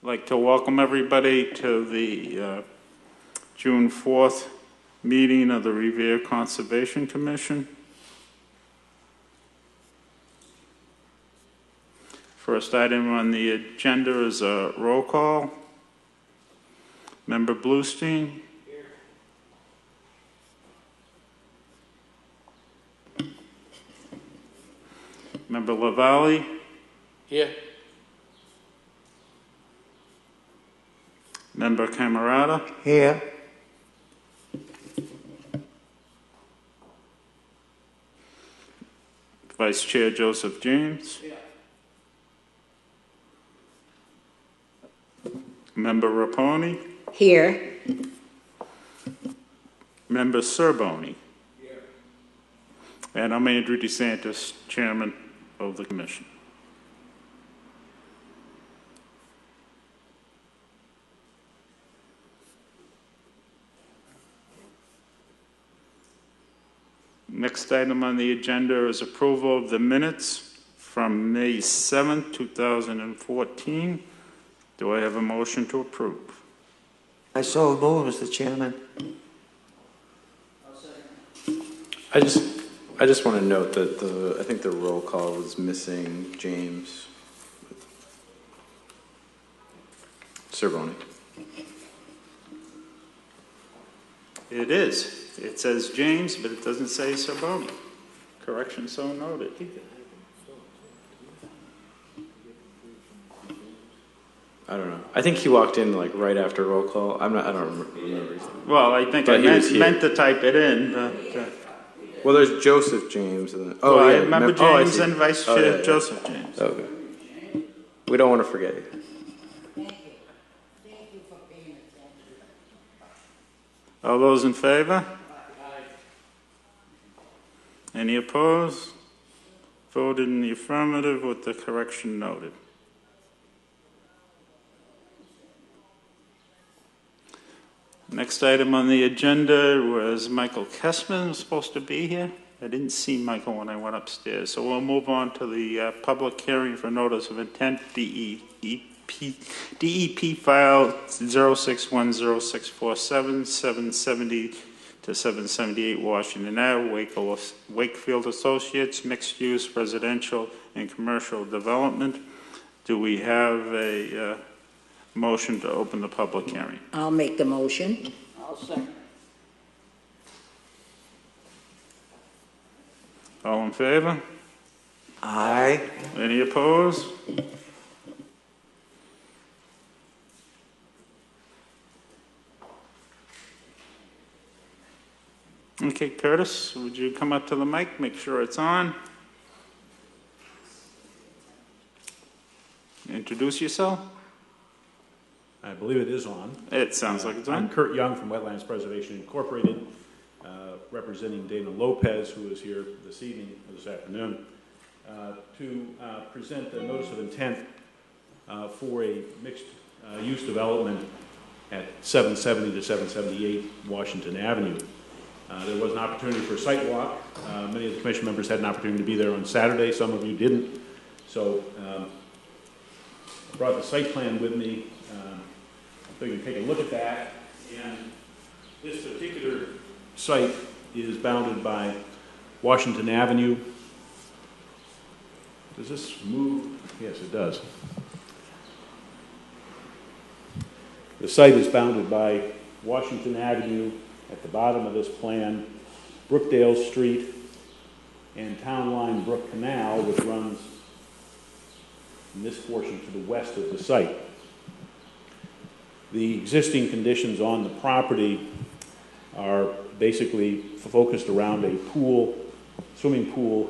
I'd like to welcome everybody to the June 4th meeting of the Revere Conservation Commission. First item on the agenda is a roll call. Member Bluestein. Here. Member LaValle. Here. Member Camerata. Here. Vice Chair Joseph James. Here. Member Raponi. Here. Member Cerboni. Here. And I'm Andrew DeSantis, Chairman of the Commission. Next item on the agenda is approval of the minutes from May 7th, 2014. Do I have a motion to approve? I so move, Mr. Chairman. I just want to note that I think the roll call was missing James Cerboni. It is. It says James, but it doesn't say Cerboni. Correction so noted. I don't know. I think he walked in like right after roll call. I don't remember. Well, I think I meant to type it in, but... Well, there's Joseph James. And then, I remember James and Vice Chair Joseph James. Okay. We don't want to forget you. Thank you. Thank you for paying attention. All those in favor? Any opposed? Voted in the affirmative with the correction noted. Next item on the agenda was Michael Kessman was supposed to be here. I didn't see Michael when I went upstairs. So we'll move on to the public hearing for notice of intent, DEP file 06106477, 770 to 778 Washington Ave, Wakefield Associates, mixed use residential and commercial development. Do we have a motion to open the public hearing? I'll make the motion. I'll second. All in favor? Aye. Any opposed? Okay, Curtis, would you come up to the mic, make sure it's on? Introduce yourself. I believe it is on. It sounds like it's on. I'm Kurt Young from Wetlands Preservation Incorporated, representing Dana Lopez, who is here this evening, this afternoon, to present a notice of intent for a mixed use development at 770 to 778 Washington Avenue. There was an opportunity for a site walk. Many of the commission members had an opportunity to be there on Saturday. Some of you didn't. So I brought the site plan with me. So you can take a look at that. And this particular site is bounded by Washington Avenue. Does this move? Yes, it does. The site is bounded by Washington Avenue at the bottom of this plan, Brookdale Street, and Town Line Brook Canal, which runs in this portion to the west of the site. The existing conditions on the property are basically focused around a pool, swimming pool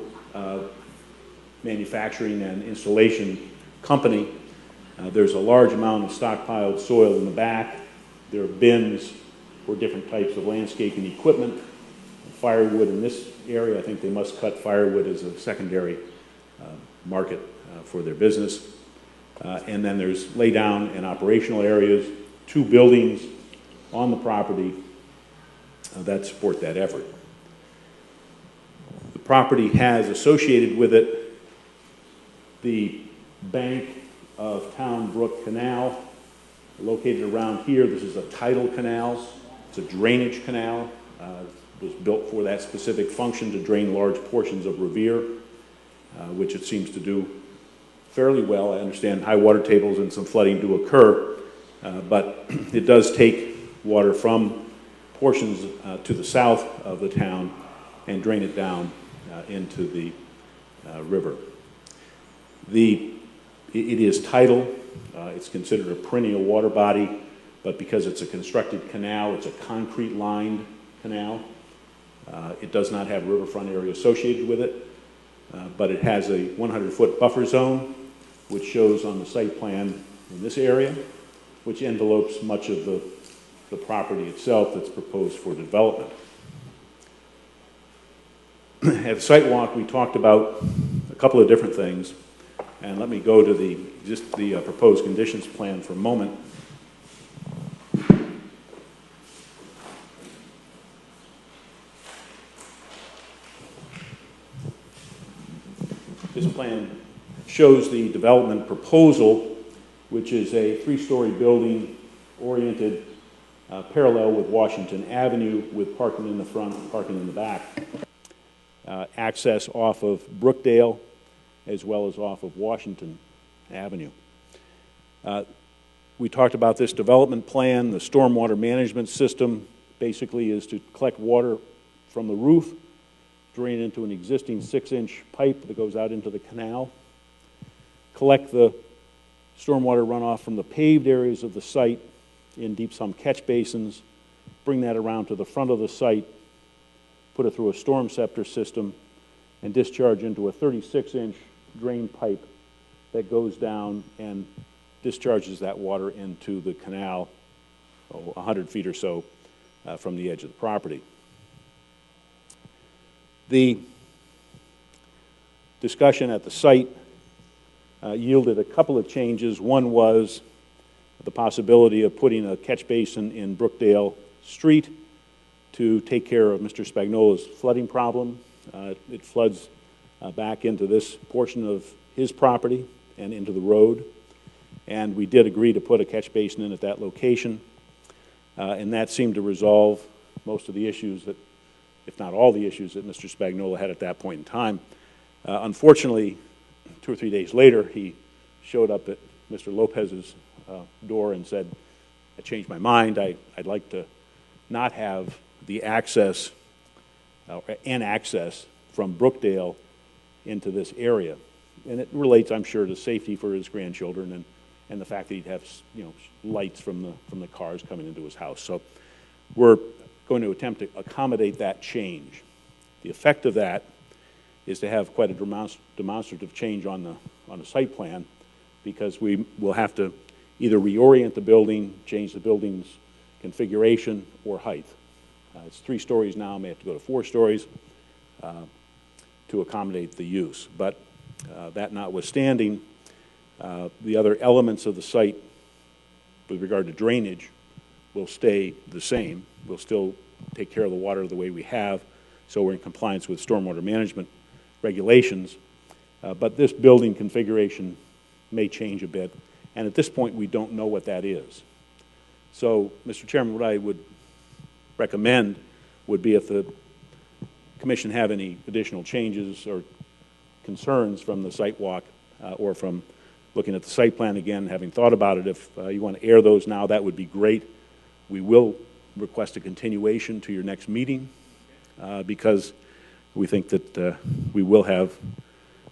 manufacturing and installation company. There's a large amount of stockpiled soil in the back. There are bins for different types of landscaping equipment. Firewood in this area, I think they must cut firewood as a secondary market for their business. And then there's laydown and operational areas, 2 buildings on the property that support that effort. The property has associated with it the bank of Town Brook Canal, located around here. This is a tidal canal. It's a drainage canal. It was built for that specific function to drain large portions of Revere, which it seems to do fairly well. I understand high water tables and some flooding do occur, but it does take water from portions to the south of the town and drain it down into the river. It is tidal. It's considered a perennial water body, but because it's a constructed canal, it's a concrete-lined canal. It does not have riverfront area associated with it, but it has a 100-foot buffer zone, which shows on the site plan in this area, which envelopes much of the property itself that's proposed for development. At the site walk, we talked about a couple of different things, and let me go to the proposed conditions plan for a moment. This plan shows the development proposal, which is a 3-story building oriented parallel with Washington Avenue, with parking in the front, parking in the back. Access off of Brookdale as well as off of Washington Avenue. We talked about this development plan. The stormwater management system basically is to collect water from the roof, drain into an existing 6-inch pipe that goes out into the canal, collect the stormwater runoff from the paved areas of the site in deep sump catch basins, bring that around to the front of the site, put it through a storm scepter system, and discharge into a 36-inch drain pipe that goes down and discharges that water into the canal 100 feet or so from the edge of the property. The discussion at the site yielded a couple of changes. One was the possibility of putting a catch basin in Brookdale Street to take care of Mr. Spagnola's flooding problem. It floods back into this portion of his property and into the road. And we did agree to put a catch basin in at that location. And that seemed to resolve most of the issues that, if not all the issues that Mr. Spagnola had at that point in time. Unfortunately, 2 or 3 days later, he showed up at Mr. Lopez's door and said, I changed my mind. I'd like to not have the access and access from Brookdale into this area. And it relates, I'm sure, to safety for his grandchildren and the fact that he'd have, lights from the cars coming into his house. So we're going to attempt to accommodate that change. The effect of that is to have quite a demonstrative change on the site plan, because we will have to either reorient the building, change the building's configuration or height. It's 3 stories now, may have to go to 4 stories to accommodate the use. But that notwithstanding, the other elements of the site with regard to drainage will stay the same. We'll still take care of the water the way we have, so we're in compliance with stormwater management regulations. But this building configuration may change a bit, and at this point we don't know what that is. So, Mr. Chairman, what I would recommend would be, if the Commission have any additional changes or concerns from the site walk or from looking at the site plan again, having thought about it, if you want to air those now, that would be great. We will request a continuation to your next meeting because we think that we will have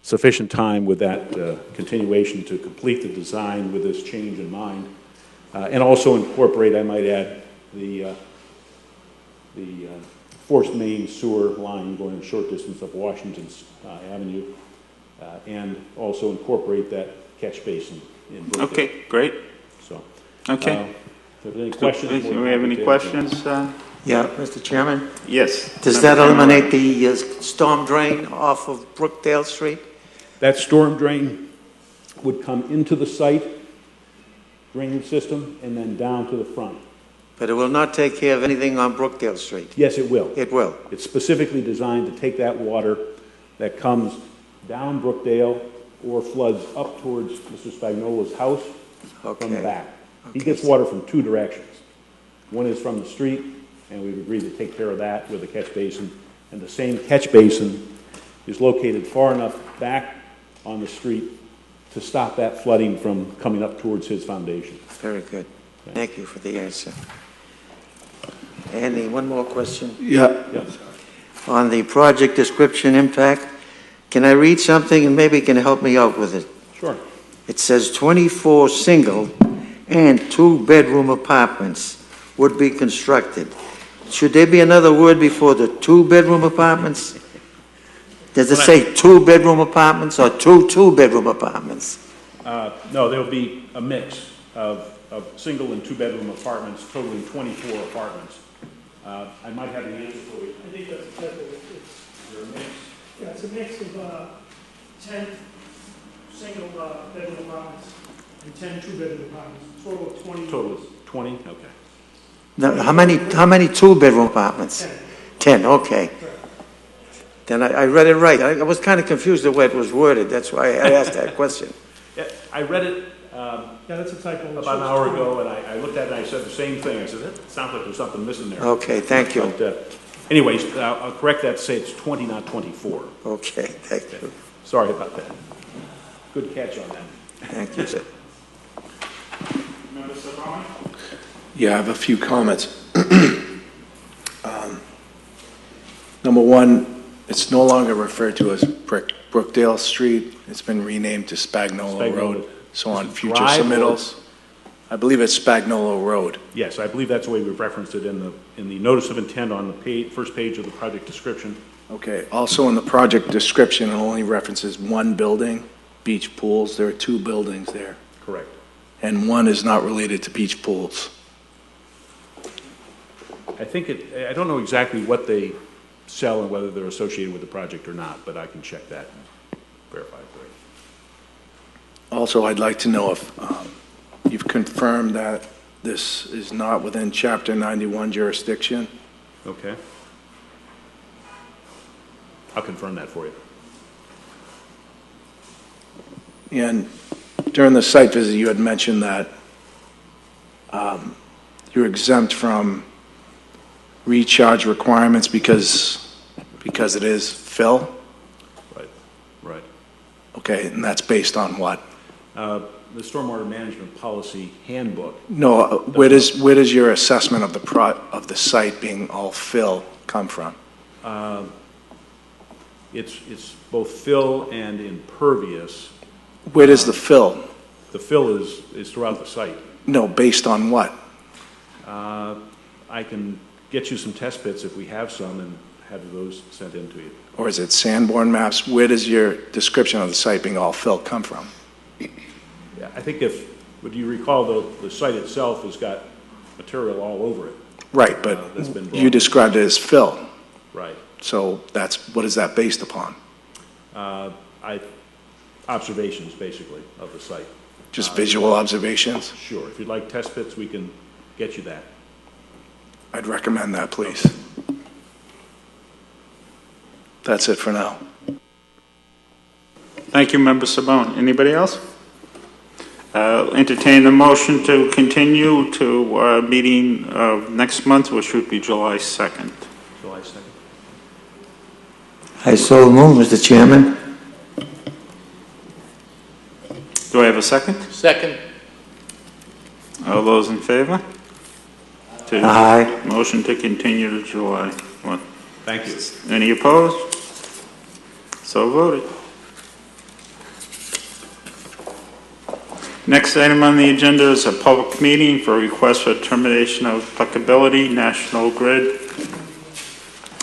sufficient time with that continuation to complete the design with this change in mind, and also incorporate, I might add, the forced main sewer line going a short distance up Washington Avenue, and also incorporate that catch basin in Brookdale. Okay, great. So, Okay. if there's any questions, Do we have any questions? Yeah, Mr. Chairman, Yes. does Member that Cameron. eliminate the storm drain off of Brookdale Street? That storm drain would come into the site drainage system and then down to the front. But it will not take care of anything on Brookdale Street? Yes, it will. It will? It's specifically designed to take that water that comes down Brookdale or floods up towards Mr. Spagnola's house from the Okay. back. He gets water from two directions. One is from the street, and we've agreed to take care of that with a catch basin. And the same catch basin is located far enough back on the street to stop that flooding from coming up towards his foundation. Very good. Thank you for the answer. Andy, one more question. Yeah. Yes. On the project description impact, can I read something and maybe you can help me out with it? Sure. It says 24 single and 2-bedroom apartments would be constructed. Should there be another word before the 2-bedroom apartments? Does it say 2-bedroom apartments or 2-bedroom apartments? No, there'll be a mix of single and 2-bedroom apartments, totaling 24 apartments. I might have the answer for you. I think that's exactly what it is. Is there a mix? Yeah, it's a mix of 10 single bedroom apartments and 10 2-bedroom apartments, total of 20 Total units. is 20? Okay. Now, how many 2-bedroom apartments? 10. 10, okay. Correct. Then I read it right. I was kind of confused the way it was worded. That's why I asked that question. Yeah, I read it Yeah, that's a typo. It about an shows hour 20. ago, and I looked at it and I said the same thing. I said, it sounds like there's something missing there. Okay, thank you. But anyways, I'll correct that, say it's 20, not 24. Okay, thank you. Sorry about that. Good catch on that. Thank you, sir. Member Sabon? Yeah, I have a few comments. Number one, it's no longer referred to as Brookdale Street. It's been renamed to Spagnola Road. So on Is it future drive or- submittals, I believe it's Spagnola Road. Yes, I believe that's the way we've referenced it in the notice of intent on the first page of the project description. Okay, also in the project description, it only references one building, beach pools. There are two buildings there, Correct. and one is not related to beach pools. I don't know exactly what they sell and whether they're associated with the project or not, but I can check that and verify it for you. Also, I'd like to know if you've confirmed that this is not within Chapter 91 jurisdiction. Okay. I'll confirm that for you. And during the site visit, you had mentioned that you're exempt from recharge requirements because it is fill? Right, right. Okay, and that's based on what? The Stormwater Management Policy Handbook, No, where does your assessment of the site being all fill come from? it's both fill and impervious. Where does the fill? The fill is throughout the site. No, based on what? I can get you some test pits if we have some and have those sent in to you. Or is it Sanborn maps? Where does your description of the site being all fill come from? Yeah, I think would you recall the site itself has got material all over it. Right, but That's been you brought. described it as fill. Right. So what is that based upon? Observations, basically, of the site. Just visual observations? Sure. If you'd like test pits, we can get you that. I'd recommend that, please. That's it for now. Thank you, Member Sabon. Anybody else? Entertain a motion to continue to meeting next month, which would be July 2nd. July 2nd. I so move, Mr. Chairman. Do I have a second? Second. All those in favor? Aye. Motion to continue to July 1. Thank you. Any opposed? So voted. Next item on the agenda is a public meeting for a request for termination of applicability, National Grid.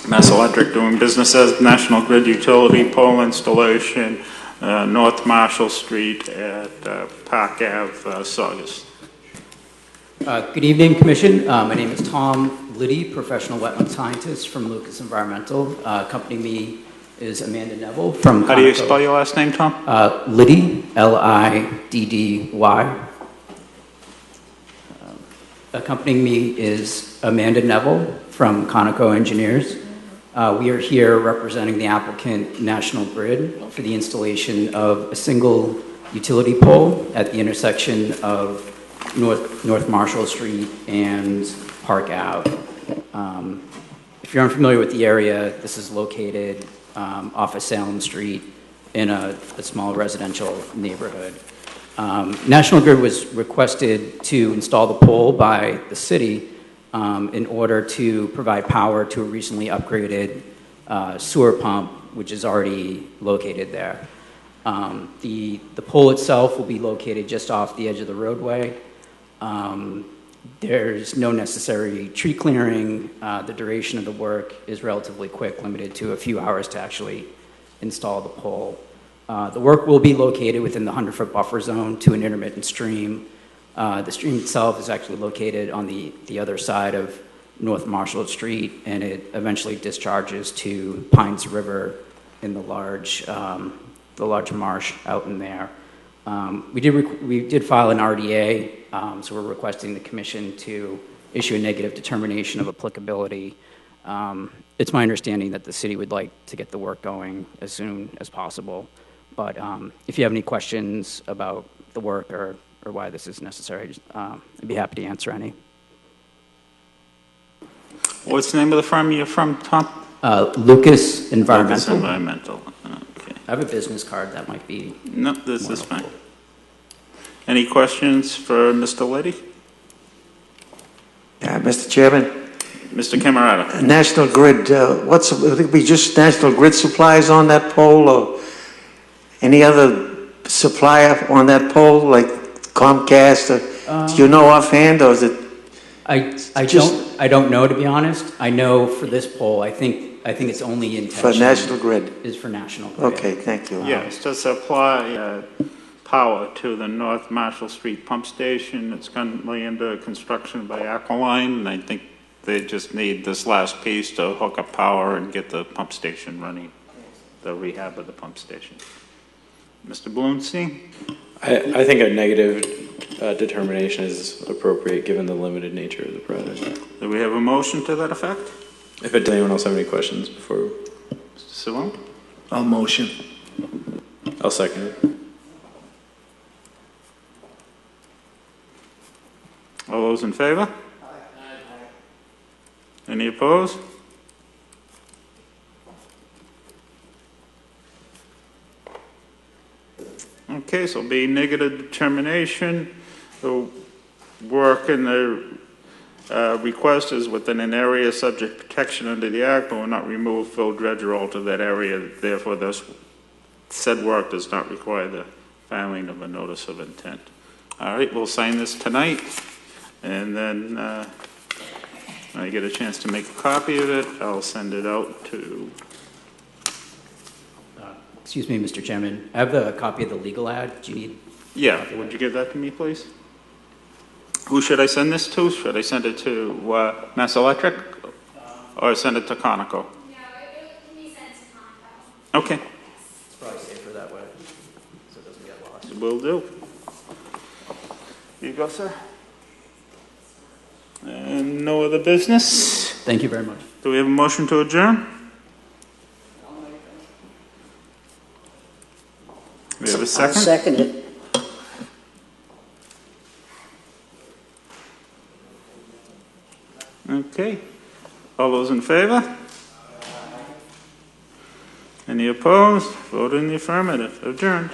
Mass Electric doing business as National Grid utility pole installation, North Marshall Street at Park Ave, Saugus. Good evening, Commission. My name is Tom Liddy, professional wetland scientist from Lucas Environmental. Accompanying me is Amanda Neville from How do you Conoco. spell your last name, Tom? Liddy, L-I-D-D-Y. Accompanying me is Amanda Neville from Conoco Engineers. We are here representing the applicant, National Grid, for the installation of a single utility pole at the intersection of North Marshall Street and Park Ave. If you're unfamiliar with the area, this is located off of Salem Street in a small residential neighborhood. National Grid was requested to install the pole by the city in order to provide power to a recently upgraded sewer pump, which is already located there. The pole itself will be located just off the edge of the roadway. There's no necessary tree clearing. The duration of the work is relatively quick, limited to a few hours to actually install the pole. The work will be located within the 100-foot buffer zone to an intermittent stream. The stream itself is actually located on the other side of North Marshall Street, and it eventually discharges to Pines River in the large marsh out in there. We did file an RDA, so we're requesting the commission to issue a negative determination of applicability. It's my understanding that the city would like to get the work going as soon as possible. But if you have any questions about the work or why this is necessary, I'd be happy to answer any. What's the name of the firm you're from, Tom? Lucas Environmental. Lucas Environmental. Okay. I have a business card that might be. No, this is fine. Any questions for Mr. Liddy? Mr. Chairman, Mr. Camerata? National Grid, would it be just National Grid supplies on that pole, or any other supplier on that pole, like Comcast, or do you know offhand, or is it? I don't know, to be honest. I know for this pole, I think it's only intention. For National Grid? Is for National Grid. Okay, thank you. Yes, to supply power to the North Marshall Street pump station. It's currently under construction by Aqualine, and I think they just need this last piece to hook up power and get the pump station running, the rehab of the pump station. Mr. Bloomstein? I think a negative determination is appropriate given the limited nature of the project. Do we have a motion to that effect? Does anyone else have any questions before? Mr. Simone? I'll motion. I'll second it. All those in favor? Any opposed? Okay, so be negative determination. The work in the request is within an area subject to protection under the Act, but will not remove, fill, dredge, or alter that area. Therefore, this said work does not require the filing of a notice of intent. All right, we'll sign this tonight, and then when I get a chance to make a copy of it, I'll send it out to... Excuse me, Mr. Chairman. I have the copy of the legal ad. Do you need? Yeah, would you give that to me, please? Who should I send this to? Should I send it to Mass Electric or send it to Conoco? No, it can be sent to Conoco. Okay, It's probably safer that way, so it doesn't get lost. will do. Here you go, sir. And no other business? Thank you very much. Do we have a motion to adjourn? We have a I'll second? second it. Okay. All those in favor? Any opposed? Vote in the affirmative. Adjourned.